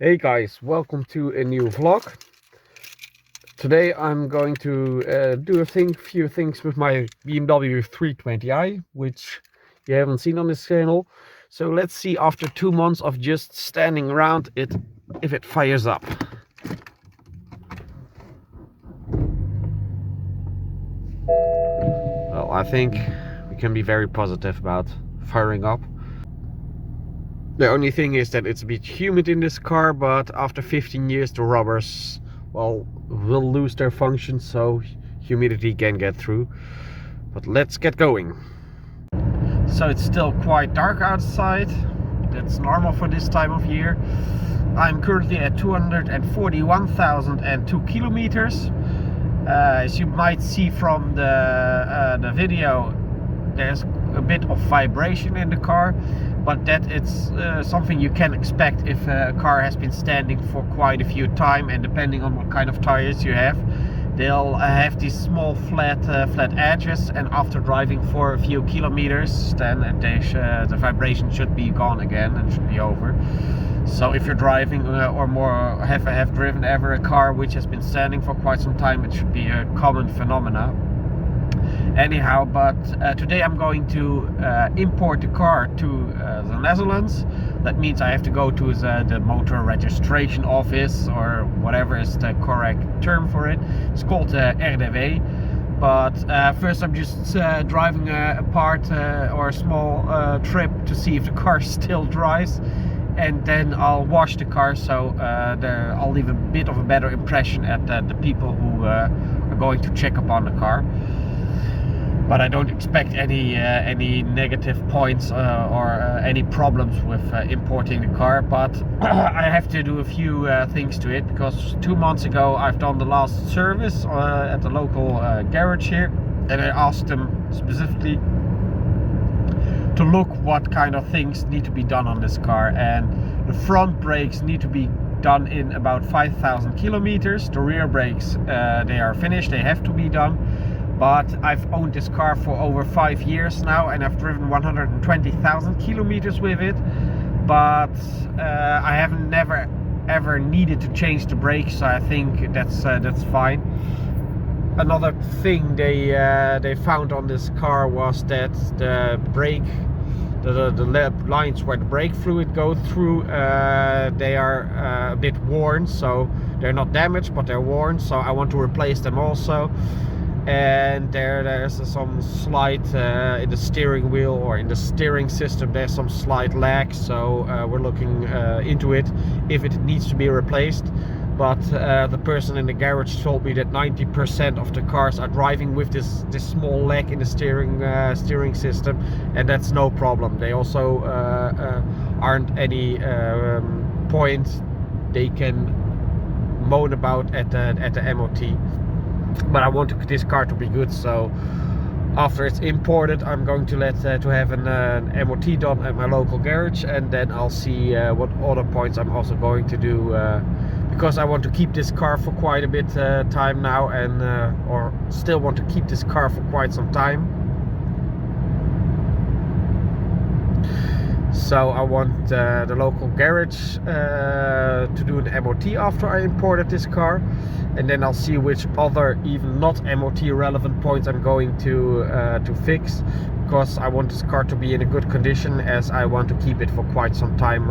Hey guys, welcome to a new vlog. Today I'm going to do a few things with my BMW 320i, which you haven't seen on this channel. So let's see, after 2 months of just standing around it, if it fires up. Well, I think we can be very positive about firing up. The only thing is that it's a bit humid in this car, but after 15 years the rubbers, well, will lose their function, so humidity can get through. But let's get going. So it's still quite dark outside. That's normal for this time of year. I'm currently at 241,002 kilometers. As you might see from the video, there's a bit of vibration in the car, but that it's something you can expect if a car has been standing for quite a few time, and depending on what kind of tires you have, they'll have these small flat edges, and after driving for a few kilometers, then the vibration should be gone again and should be over. So if you're driving or more have driven ever a car which has been standing for quite some time, it should be a common phenomena. Anyhow, but today I'm going to import the car to the Netherlands. That means I have to go to the motor registration office, or whatever is the correct term for it. It's called RDW. But first I'm just driving a part or a small trip to see if the car still dries. And then I'll wash the car, so I'll leave a bit of a better impression at the people who are going to check upon the car. But I don't expect any negative points or any problems with importing the car. But I have to do a few things to it, because 2 months ago I've done the last service at the local garage here, and I asked them specifically to look what kind of things need to be done on this car. And the front brakes need to be done in about 5,000 kilometers. The rear brakes, they are finished, they have to be done. But I've owned this car for over 5 years now, and I've driven 120,000 kilometers with it. But I have never ever needed to change the brakes, so I think that's fine. Another thing they found on this car was that the brake, the lines where the brake fluid goes through, they are a bit worn. So they're not damaged, but they're worn, so I want to replace them also. And there's some slight in the steering wheel, or in the steering system, there's some slight lag, so we're looking into it if it needs to be replaced. But the person in the garage told me that 90% of the cars are driving with this small lag in the steering system, and that's no problem. They also aren't any point they can moan about at the MOT. But I want this car to be good, so after it's imported I'm going to have an MOT done at my local garage, and then I'll see what other points I'm also going to do, because I want to keep this car for quite a bit time now, and or still want to keep this car for quite some time. So I want the local garage to do an MOT after I imported this car, and then I'll see which other even not MOT relevant points I'm going to fix, because I want this car to be in a good condition, as I want to keep it for quite some time,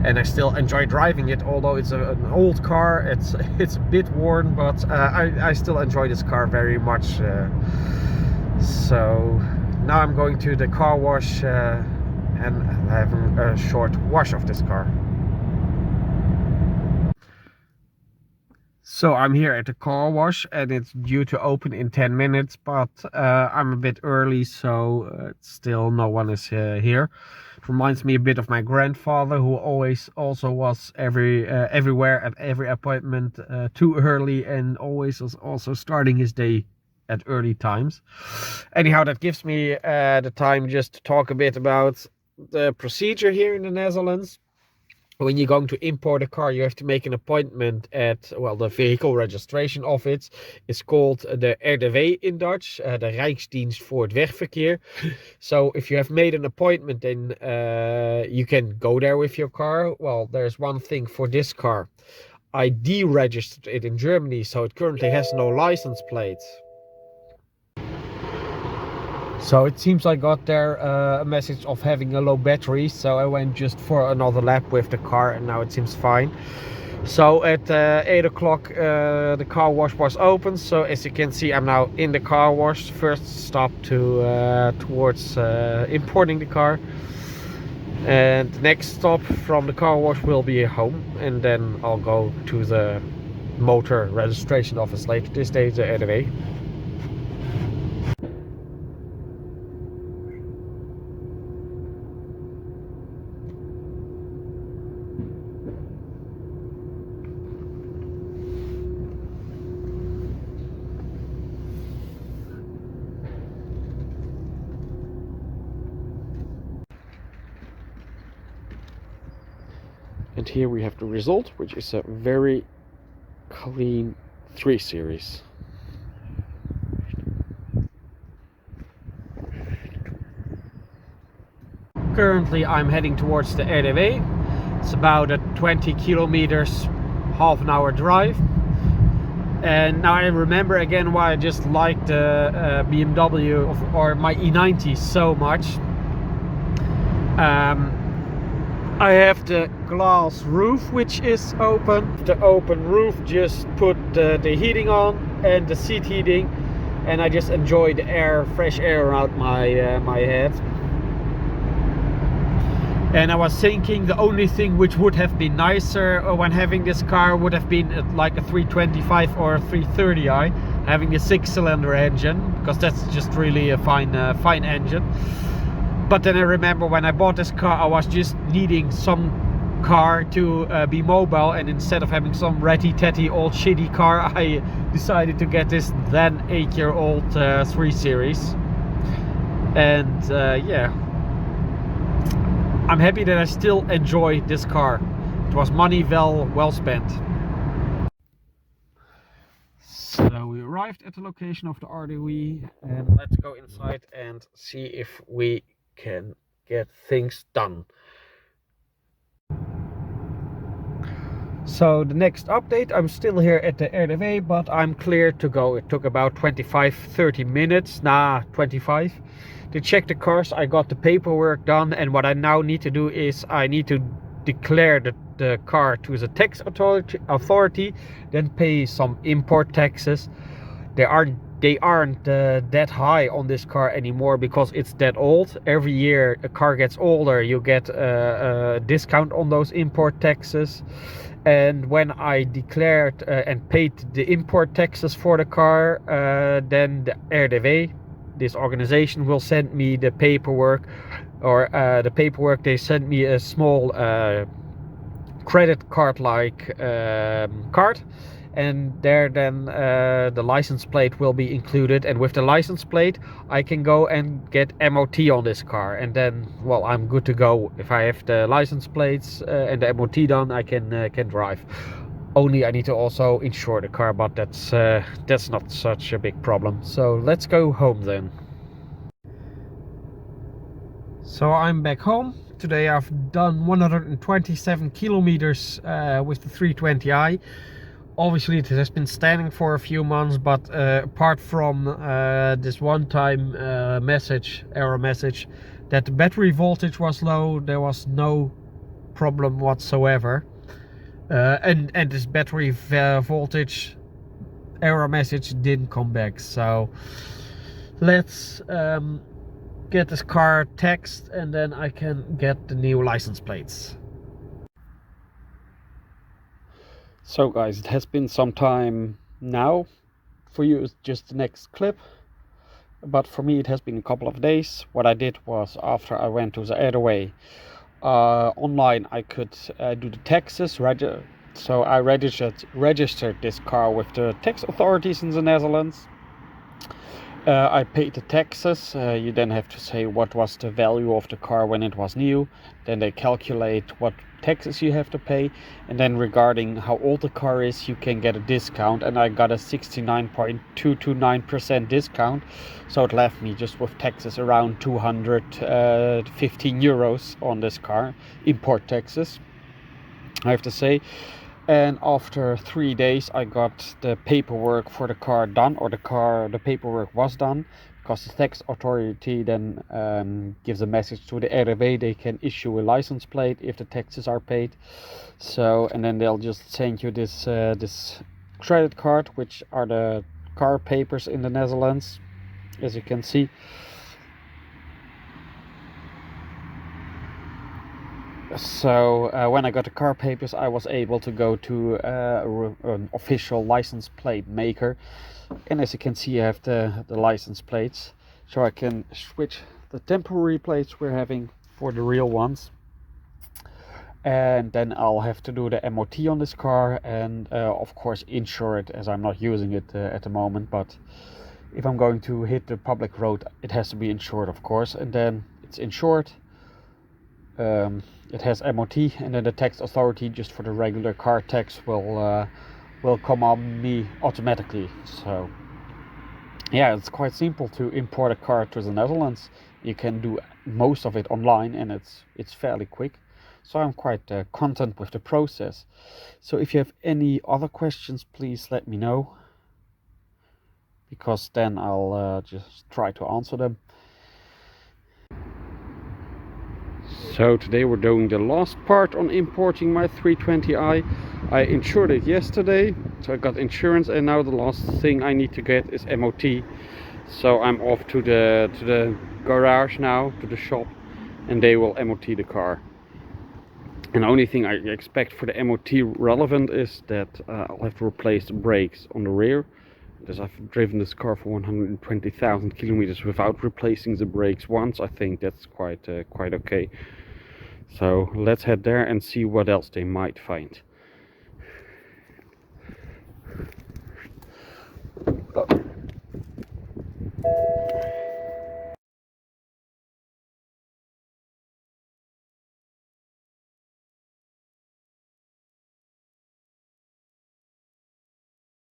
and I still enjoy driving it, although it's an old car. It's a bit worn, but I still enjoy this car very much. So now I'm going to the car wash and having a short wash of this car. So I'm here at the car wash, and it's due to open in 10 minutes, but I'm a bit early, so still no one is here. It reminds me a bit of my grandfather, who always also was everywhere at every appointment too early, and always was also starting his day at early times. Anyhow, that gives me the time just to talk a bit about the procedure here in the Netherlands. when you're going to import a car, you have to make an appointment at, well, the vehicle registration office. It's called the RDW in Dutch, the Rijksdienst voor het Wegverkeer. So if you have made an appointment, then you can go there with your car. Well, there's one thing for this car. I deregistered it in Germany, so it currently has no license plate. So it seems I got there a message of having a low battery, so I went just for another lap with the car, and now it seems fine. So at 8 o'clock the car wash was open, so as you can see I'm now in the car wash. First stop towards importing the car, and the next stop from the car wash will be home, and then I'll go to the motor registration office later this day, the RDW. And here we have the result, which is a very clean 3 Series. Currently I'm heading towards the RDW. It's about a 20 kilometers, half an hour drive. And now I remember again why I just liked the BMW or my E90 so much. I have the glass roof which is open. The open roof just put the heating on and the seat heating, and I just enjoy the air, fresh air around my head. And I was thinking the only thing which would have been nicer when having this car would have been like a 325 or a 330i, having the 6-cylinder engine, because that's just really a fine engine. But then I remember when I bought this car, I was just needing some car to be mobile, and instead of having some ratty-tatty old shitty car, I decided to get this then 8-year-old 3 Series. And yeah, I'm happy that I still enjoy this car. It was money well spent. So we arrived at the location of the RDW, and let's go inside and see if we can get things done. So the next update, I'm still here at the RDW, but I'm clear to go. It took about 25-30 minutes, 25, to check the cars. I got the paperwork done, and what I now need to do is I need to declare the car to the tax authority, then pay some import taxes. They aren't that high on this car anymore because it's that old. Every year a car gets older, you get a discount on those import taxes. And when I declared and paid the import taxes for the car, then the RDW, this organization, will send me the paperwork, or the paperwork, they sent me a small credit card like card, and there then the license plate will be included, and with the license plate I can go and get MOT on this car, and then, well, I'm good to go. If I have the license plates and the MOT done, I can drive. Only I need to also insure the car, but that's not such a big problem. So let's go home then. So I'm back home. Today I've done 127 kilometers with the 320i. Obviously it has been standing for a few months, but apart from this one-time error message that the battery voltage was low, there was no problem whatsoever. And this battery voltage error message didn't come back. So let's get this car taxed, and then I can get the new license plates. So guys, it has been some time now. For you it's just the next clip, but for me it has been a couple of days. What I did was, after I went to the RDW, online I could do the taxes. So I registered this car with the tax authorities in the Netherlands. I paid the taxes. You then have to say what was the value of the car when it was new. Then they calculate what taxes you have to pay, and then regarding how old the car is, you can get a discount, and I got a 69.229% discount, so it left me just with taxes around 215 euros on this car, import taxes, I have to say. And after 3 days I got the paperwork for the car done, or the paperwork was done, because the tax authority then gives a message to the RV. They can issue a license plate if the taxes are paid. So, and then they'll just send you this this credit card, which are the car papers in the Netherlands, as you can see. So when I got the car papers, I was able to go to an official license plate maker, and as you can see, I have the license plates, so I can switch the temporary plates we're having for the real ones. And then I'll have to do the MOT on this car, and of course insure it, as I'm not using it at the moment. But if I'm going to hit the public road, it has to be insured, of course. And then it's insured. It has MOT, and then the tax authority, just for the regular car tax, will come on me automatically. So yeah, it's quite simple to import a car to the Netherlands. You can do most of it online, and it's fairly quick. So I'm quite content with the process. So if you have any other questions, please let me know, because then I'll just try to answer them. So today we're doing the last part on importing my 320i. I insured it yesterday, so I got insurance, and now the last thing I need to get is MOT. So I'm off to the garage now, to the shop, and they will MOT the car. And the only thing I expect for the MOT relevant is that I'll have to replace the brakes on the rear, because I've driven this car for 120,000 kilometers without replacing the brakes once. I think that's quite okay. So let's head there and see what else they might find.